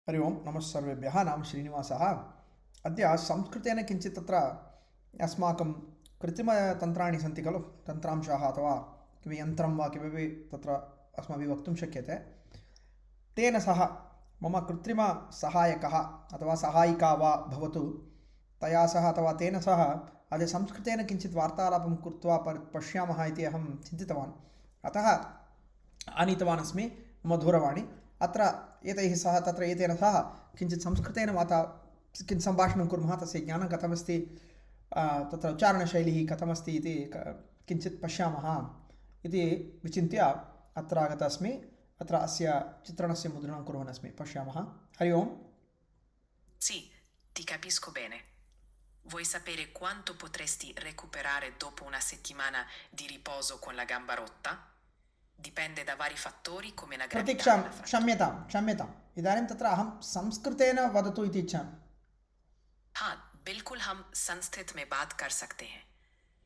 हरि ओं नमः सर्वेभ्यः। नाम श्रीनिवासः। अद्य संस्कृतेन किञ्चित् तत्र अस्माकं कृत्रिमतन्त्राणि सन्ति खलु, तन्त्रांशाः अथवा किं यन्त्रं वा किमपि तत्र अस्माभिः वक्तुं शक्यते। तेन सह मम कृत्रिमसहायकः अथवा सहायिका वा भवतु, तया सह अथवा तेन सह अद्य संस्कृतेन किञ्चित् वार्तालापं कृत्वा पश्यामः इति अहं चिन्तितवान्। अतः आनीतवान् अस्मि मम दूरवाणी। अत्र एतैः सह तत्र एतेन सह किञ्चित् संस्कृतेन किञ्चित् सम्भाषणं कुर्मः, तस्य ज्ञानं कथमस्ति, तत्र उच्चारणशैली कथमस्ति इति किञ्चित् पश्यामः इति विचिन्त्य अत्र आगतः अस्मि। अत्र अस्य चित्रणस्य मुद्रणं कुर्वन् अस्मि। पश्यामः। हरि ओम्। Sì, ti capisco bene. Vuoi sapere quanto potresti recuperare dopo una settimana di riposo con la gamba rotta? Dipende da vari fattori come la gravità प्रतीक्षां della frattura. क्षम्यताम् इदानीं तत्र अहं संस्कृतेन वदतु इति इच्छामि। हाँ, बिल्कुल हम संस्कृत में बात कर सकते हैं।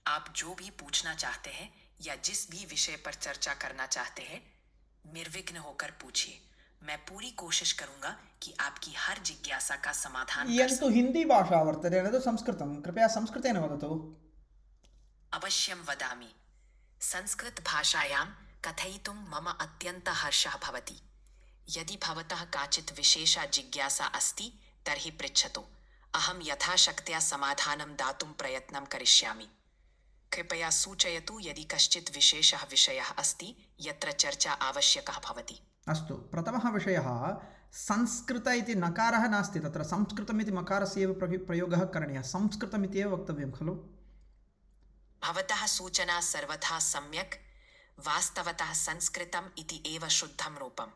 आप जो भी पूछना चाहते हैं या जिस भी विषय पर चर्चा करना चाहते हैं, निर्विघ्न होकर पूछिए। मैं पूरी कोशिश करूंगा कि आपकी हर जिज्ञासा का समाधान कर इयं तु हिन्दी भाषा वर्तते, न तु संस्कृतं। कृपया संस्कृतेन वदतु। अवश्यं वदामि। संस्कृत भाषायां कथयितुं मम अत्यन्तः हर्षः भवति। यदि भवतः काचित् विशेषा जिज्ञासा अस्ति तर्हि पृच्छतु। अहं यथाशक्त्या समाधानं दातुं प्रयत्नं करिष्यामि। कृपया सूचयतु यदि कश्चित् विशेषः विषयः अस्ति यत्र चर्चा आवश्यकः भवति। अस्तु, प्रथमः विषयः संस्कृत इति नकारः नास्ति, तत्र संस्कृतम् इति मकारस्य एव प्रयोगः करणीयः। संस्कृतम् इति एव वक्तव्यं खलु। भवतः सूचना सर्वथा सम्यक्। वास्तवतः संस्कृतम् इति एव शुद्धं रूपम्।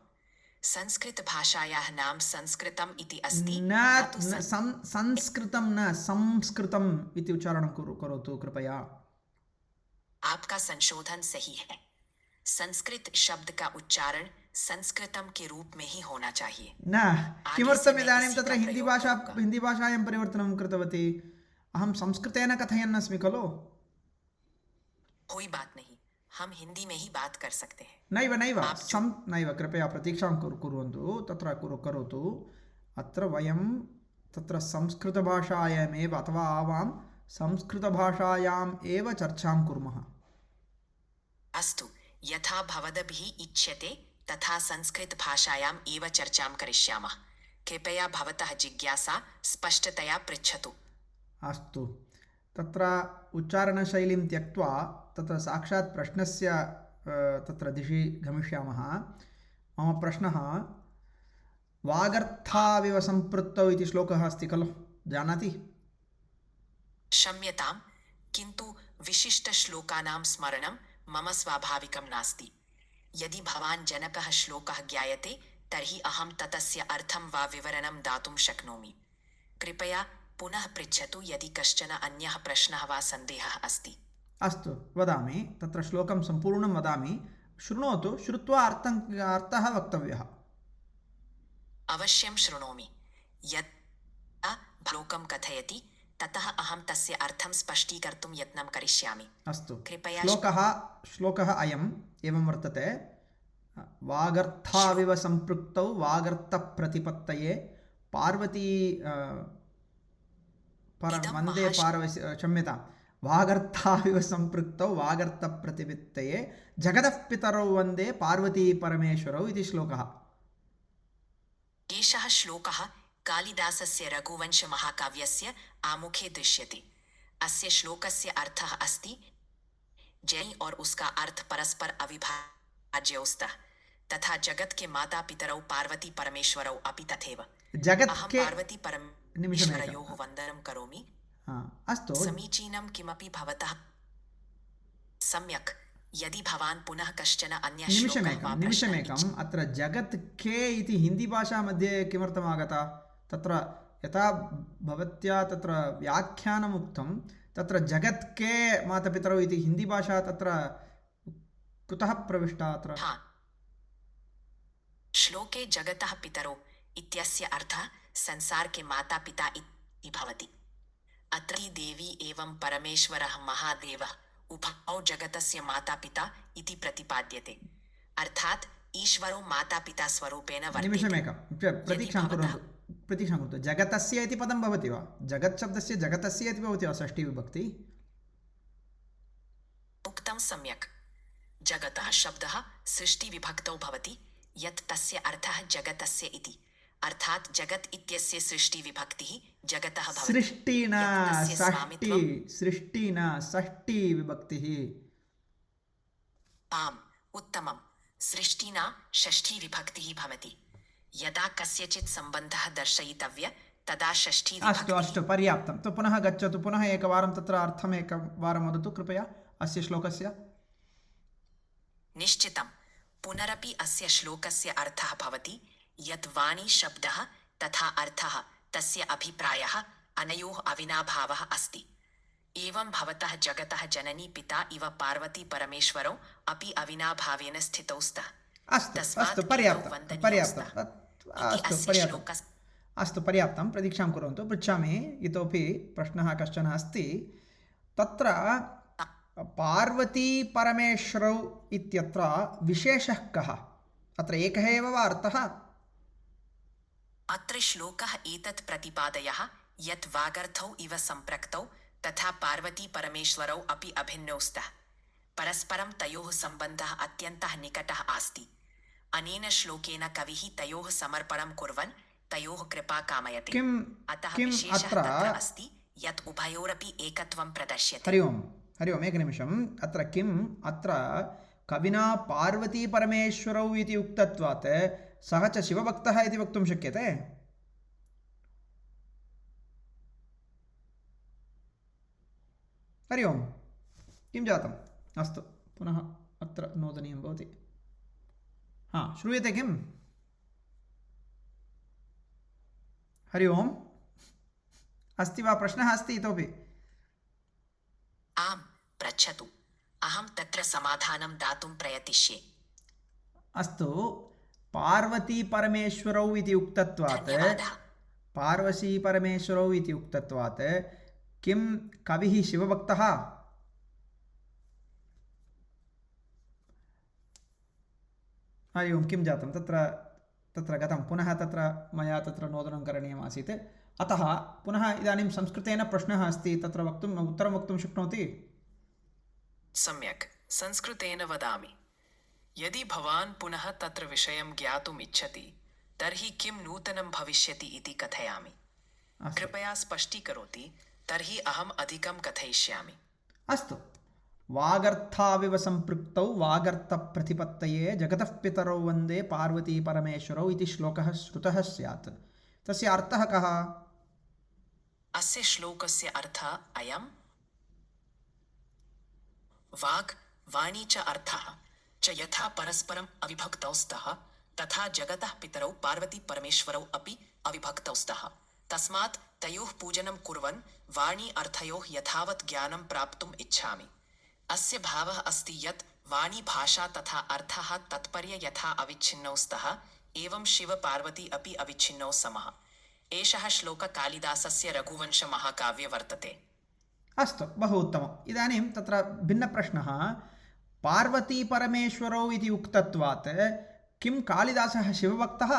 संस्कृतभाषायाः नाम संस्कृतम् इति अस्ति, न तु संस्कृतं न संस्कृतम् इति उच्चारणं करोतु कृपया। आपका संशोधन सही है। संस्कृत शब्द का उच्चारण संस्कृतम के रूप में ही होना चाहिए। न, किमर्थम् इदानीं तत्र हिंदीभाषा हिन्दीभाषायां परिवर्तनं कृतवती? अहं संस्कृतेन कथयन् अस्मि खलु। कोई बात नहीं, हम हिंदी में ही बात कर सकते हैं। नैव नैव कृपया प्रतीक्षां कुर्वन्तु, तत्र करोतु। अत्र वयं तत्र संस्कृतभाषायामेव अथवा आवां संस्कृतभाषायाम् एव चर्चां कुर्मः। अस्तु, यथा भवद्भिः इच्छ्यते तथा संस्कृतभाषायाम् एव चर्चां करिष्यामः। कृपया भवतः जिज्ञासा स्पष्टतया पृच्छतु। अस्तु, तत्र उच्चारणशैलीं त्यक्त्वा तत्र साक्षात् प्रश्नस्य तत्र दिशि गमिष्यामः। मम प्रश्नः, वागर्थाविव सम्पृक्तौ इति श्लोकः अस्ति खलु, जानाति? क्षम्यतां, किन्तु विशिष्टश्लोकानां स्मरणं मम स्वाभाविकं नास्ति। यदि भवान् जनकः श्लोकः ज्ञायते तर्हि अहं ततस्य अर्थं वा विवरणं दातुं शक्नोमि। कृपया पुनः पृच्छतु यदि कश्चन अन्यः प्रश्नः वा सन्देहः अस्ति। अस्तु, वदामि। तत्र श्लोकं सम्पूर्णं वदामि, शृणोतु। श्रुत्वा अर्थः वक्तव्यः। अवश्यं शृणोमि। यदा श्लोकं कथयति ततः अहं तस्य अर्थं स्पष्टीकर्तुं यत्नं करिष्यामि। अस्तु, कृपया श्लोकः अयम् एवं वर्तते। वागर्थाविव सम्पृक्तौ वागर्थप्रतिपत्तये पार्वती वन्दे क्षम्यतां, वागर्थाविव सम्पृक्तौ वागर्थप्रतिपत्तये जगतः पितरौ वन्दे पार्वती परमेश्वरौ इति श्लोकः। एषः श्लोकः कालिदासस्य रघुवंशमहाकाव्यस्य आमुखे दृश्यते। अस्य श्लोकस्य अर्थः अस्ति, जय और उसका अर्थ परस्पर अविभाज्यौ स्तः, तथा जगत के माता पितरौ पार्वती परमेश्वरौ अपि तथैव। अहं पार्वती परमेश्वरयोः वन्दनं करोमि। अस्तु, समीचीनं। किमपि भवतः सम्यक्। यदि भवान् पुनः कश्चन अन्यः निमिषमेकम्। अत्र जगत् के इति हिन्दीभाषा मध्ये किमर्थम् आगता? तत्र यथा भवत्या तत्र व्याख्यानम् उक्तं, तत्र जगत् के मातापितरौ इति हिन्दीभाषा तत्र कुतः प्रविष्टा? अत्र श्लोके जगतः पितरौ इत्यस्य अर्थः संसार के माता पिता इति भवति। अत्र देवी एवं परमेश्वरः महादेवः उभौ जगतस्य माता पिता इति प्रतिपाद्यते। अर्थात् ईश्वरो मातापिता स्वरूपेण वर्तेते। निमिषमेकं प्रतीक्षां कुर्वन्तु जगतस्य इति पदं भवति वा? जगत् शब्दस्य जगतस्य इति भवति वा षष्ठीविभक्ति? उक्तं सम्यक्। जगतः शब्दः सृष्टिविभक्तौ भवति यत् तस्य अर्थः जगतस्य इति, अर्थात् जगत् इत्यस्य सृष्टिविभक्तिः जगतः भवति। सृष्टि न षष्ठीविभक्तिः। आम्, उत्तमम्। सृष्टिना षष्ठीविभक्तिः भवति। यदा कस्यचित् सम्बन्धः दर्शयितव्यः तदा षष्ठीविभक्तिः। अस्तु पर्याप्तं। तो पुनः गच्छतु, पुनः एकवारं तत्र अर्थम् एकवारं वदतु कृपया अस्य श्लोकस्य। निश्चितं। पुनरपि अस्य श्लोकस्य अर्थः भवति यत् वाणी शब्दः तथा अर्थः तस्य अभिप्रायः अनयोः अविनाभावः अस्ति। एवं भवतः जगतः जननी पिता इव पार्वती परमेश्वरौ अपि अविनाभावेन स्थितौ स्तः। अस्तु पर्याप्तं। प्रतीक्षां कुर्वन्तु, पृच्छामि। इतोपि प्रश्नः कश्चन अस्ति। तत्र पार्वती परमेश्वरौ इत्यत्र विशेषः कः? अत्र एकः एव वा अर्थः? अत्र श्लोकः एतत् प्रतिपादयः यत् वागर्थौ इव सम्पृक्तौ तथा पार्वती परमेश्वरौ अपि अभिन्नौ स्तः। परस्परं तयोः सम्बन्धः अत्यन्तः निकटः आस्ति। अनेन श्लोकेन कविः तयोः समर्पणं कुर्वन् तयोः कृपा कामयते। अतः विशेषः तत्र अस्ति यत् उभयोरपि एकत्वं प्रदर्श्यते। हरि ओम् एकनिमिषम्। अत्र किम्? अत्र कविना पार्वती परमेश्वरौ इति उक्तत्वात् सः च शिवभक्तः इति वक्तुं शक्यते? हरि ओम्, किं जातम्? अस्तु, पुनः अत्र नोदनीयं भवति। श्रूयते किम्? हरि ओम्, अस्ति वा? प्रश्नः अस्ति इतोपि? आम्, पृच्छतु। अहं तत्र समाधानं दातुं प्रयतिष्ये। अस्तु, पार्वती परमेश्वरौ इति उक्तत्वात् किं कविः शिवभक्तः? हरि ओम्, किं जातं? तत्र गतं। पुनः तत्र मया तत्र नोदनं करणीयमासीत्। अतः पुनः इदानीं संस्कृतेन प्रश्नः अस्ति, तत्र उत्तरं वक्तुं शक्नोति? सम्यक्, संस्कृतेन वदामि। यदि भवान् पुनः तत्र विषयं ज्ञातुम् इच्छति तर्हि किं नूतनं भविष्यति इति कथयामि। कृपया स्पष्टीकरोति तर्हि अहम् अधिकं कथयिष्यामि। अस्तु। वागर्थाविव सम्पृक्तौ वागर्थप्रतिपत्तये जगतः पितरौ वन्दे पार्वती परमेश्वरौ इति श्लोकः श्रुतः स्यात्। तस्य अर्थः कः? अस्य श्लोकस्य अर्थः अयम्। वाक्, वाणी च अर्थः च यथा परस्परम् अविभक्तौ स्तः तथा जगतः पितरौ पार्वती परमेश्वरौ अपि अविभक्तौ स्तः। तस्मात् तयोः पूजनं कुर्वन् वाणी अर्थयोः यथावत् ज्ञानं प्राप्तुम् इच्छामि। अस्य भावः अस्ति यत् वाणी भाषा तथा अर्थः तात्पर्य यथा अविच्छिन्नौ स्तः एवं शिव पार्वती अपि अविच्छिन्नौ समः। एषः श्लोकः कालिदासस्य रघुवंशमहाकाव्ये वर्तते। अस्तु, बहु उत्तमम्। इदानीं तत्र भिन्नप्रश्नः। पार्वती परमेश्वरौ इति उक्तत्वात् किं कालिदासः शिवभक्तः?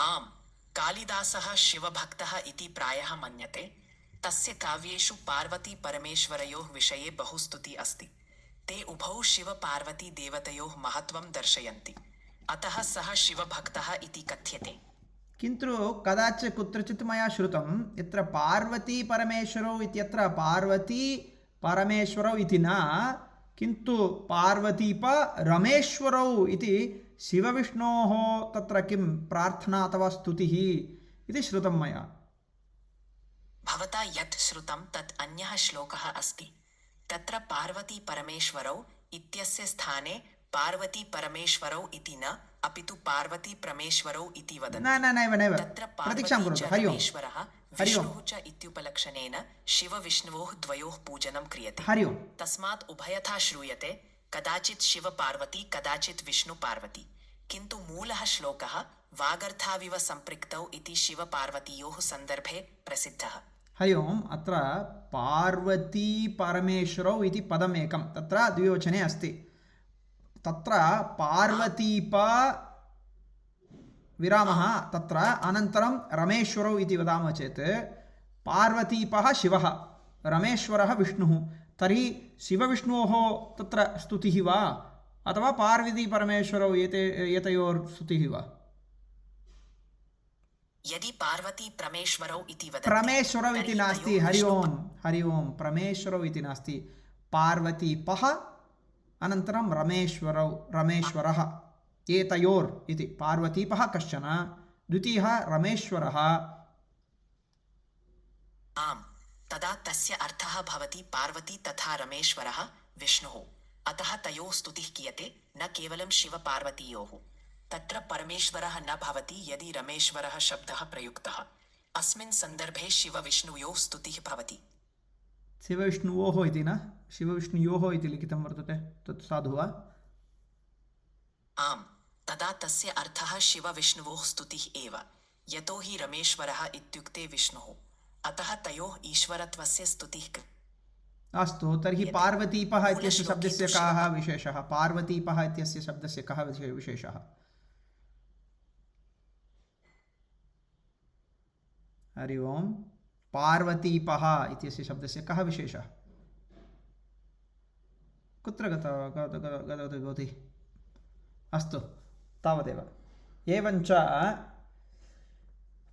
आम्, कालिदासः शिवभक्तः इति प्रायः मन्यते। तस्य काव्येषु पार्वती परमेश्वरयोः विषये बहु स्तुतिः अस्ति। ते उभौ शिवपार्वती देवतयोः महत्त्वं दर्शयन्ति, अतः सः शिवभक्तः इति कथ्यते। किन्तु कदाचित् कुत्रचित् मया श्रुतं यत्र पार्वती परमेश्वरौ इत्यत्र पार्वती परमेश्वरौ इति न, किन्तु पार्वतीपरमेश्वरौ इति शिवविष्णोः तत्र किं प्रार्थना अथवा स्तुतिः इति श्रुतं मया। भवता यत् श्रुतं तत् अन्यः श्लोकः अस्ति। तत्र पार्वती परमेश्वरौ इत्यस्य स्थाने पार्वती परमेश्वरौ इति न, अपि तु पार्वती परमेश्वरौ इति वदन्ति। नैव। तत्र पार्वती च परमेश्वरः विष्णुः च इत्युपलक्षणेन शिवविष्णुवोः द्वयोः पूजनं क्रियते। तस्मात् उभयथा श्रूयते, कदाचित् शिवपार्वती कदाचित् विष्णुपार्वती, किन्तु मूलः श्लोकः वागर्थाविव सम्पृक्तौ इति शिवपार्वतीयोः सन्दर्भे प्रसिद्धः। हरि ओम्। अत्र पार्वती परमेश्वरौ इति पदम् एकं तत्र द्विवचने अस्ति। तत्र पार्वतीप विरामः तत्र अनन्तरं रमेश्वरौ इति वदामः चेत् पार्वतीपः शिवः रमेश्वरः विष्णुः तर्हि शिवविष्णोः तत्र स्तुतिः वा अथवा पार्वतीपरमेश्वरौ एतयोः स्तुतिः वा यदि पार्वती परमेश्वरौ इति वदन्ति परमेश्वरौ इति नास्ति हरि ओम् परमेश्वरौ इति नास्ति पार्वतीपः अनन्तरं रमेश्वरः एतयोर् इति पार्वतीपः कश्चन द्वितीयः रमेश्वरः आम् तदा तस्य अर्थः भवति पार्वती तथा रमेश्वरः विष्णुः अतः तयोः स्तुतिः क्रियते न केवलं शिवपार्वतीयोः तत्र परमेश्वरः न भवति यदि रमेश्वरः शब्दः प्रयुक्तः अस्मिन् सन्दर्भे शिवविष्णुयोः स्तुतिः भवति शिवविष्णुवोः इति न शिवविष्णुयोः इति लिखितं वर्तते तत् साधु वा आम् तदा तस्य अर्थः शिवविष्णुवोः स्तुतिः एव यतो हि रमेश्वरः इत्युक्ते विष्णुः अतः तयोः ईश्वरत्वस्य स्तुतिः अस्तु तर्हि पार्वतीपः इत्यस्य शब्दस्य कः विशेषः पार्वतीपः इत्यस्य शब्दस्य कः विशेषः हरि ओम् पार्वतीपः इत्यस्य शब्दस्य कः विशेषः कुत्र गतवती भवति अस्तु तावदेव एवञ्च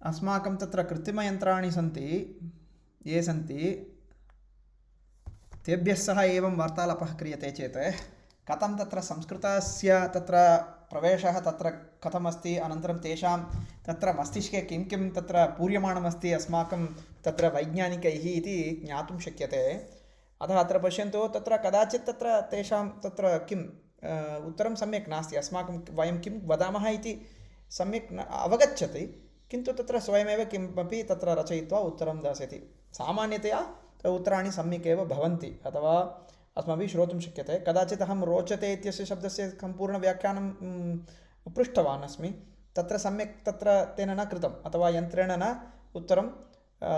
अस्माकं तत्र कृत्रिमयन्त्राणि सन्ति ये सन्ति तेभ्यः सह एवं वार्तालापः क्रियते चेत् कथं तत्र संस्कृतस्य तत्र प्रवेशः तत्र कथमस्ति अनन्तरं तेषां तत्र मस्तिष्के किं किं तत्र पूर्यमाणमस्ति अस्माकं तत्र वैज्ञानिकैः इति ज्ञातुं शक्यते अतः अत्र पश्यन्तु तत्र कदाचित् तत्र तेषां तत्र किम् उत्तरं सम्यक् नास्ति अस्माकं वयं किं वदामः इति सम्यक् न अवगच्छति किन्तु तत्र स्वयमेव किमपि तत्र रचयित्वा उत्तरं दास्यति सामान्यतया उत्तराणि सम्यक् एव भवन्ति अथवा अस्माभिः श्रोतुं शक्यते कदाचित् अहं रोचते इत्यस्य शब्दस्य सम्पूर्णव्याख्यानं पृष्टवान् अस्मि तत्र सम्यक् तत्र तेन न कृतम् अथवा यन्त्रेण न उत्तरं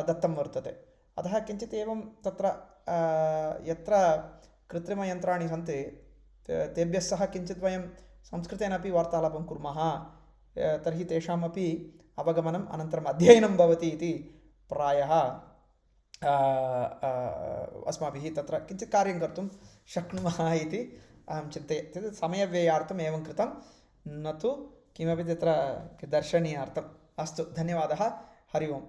दत्तं वर्तते अतः किञ्चित् एवं तत्र यत्र कृत्रिमयन्त्राणि सन्ति तेभ्यः सह किञ्चित् वयं संस्कृतेन अपि वार्तालापं कुर्मः तर्हि तेषामपि अवगमनम् अनन्तरम् अध्ययनं भवति इति प्रायः अस्माभिः तत्र किञ्चित् कार्यं कर्तुं शक्नुमः इति अहं चिन्तये तद् समयव्ययार्थम् एवं कृतं न तु किमपि तत्र दर्शनीयार्थम् अस्तु धन्यवादः हरि ओम्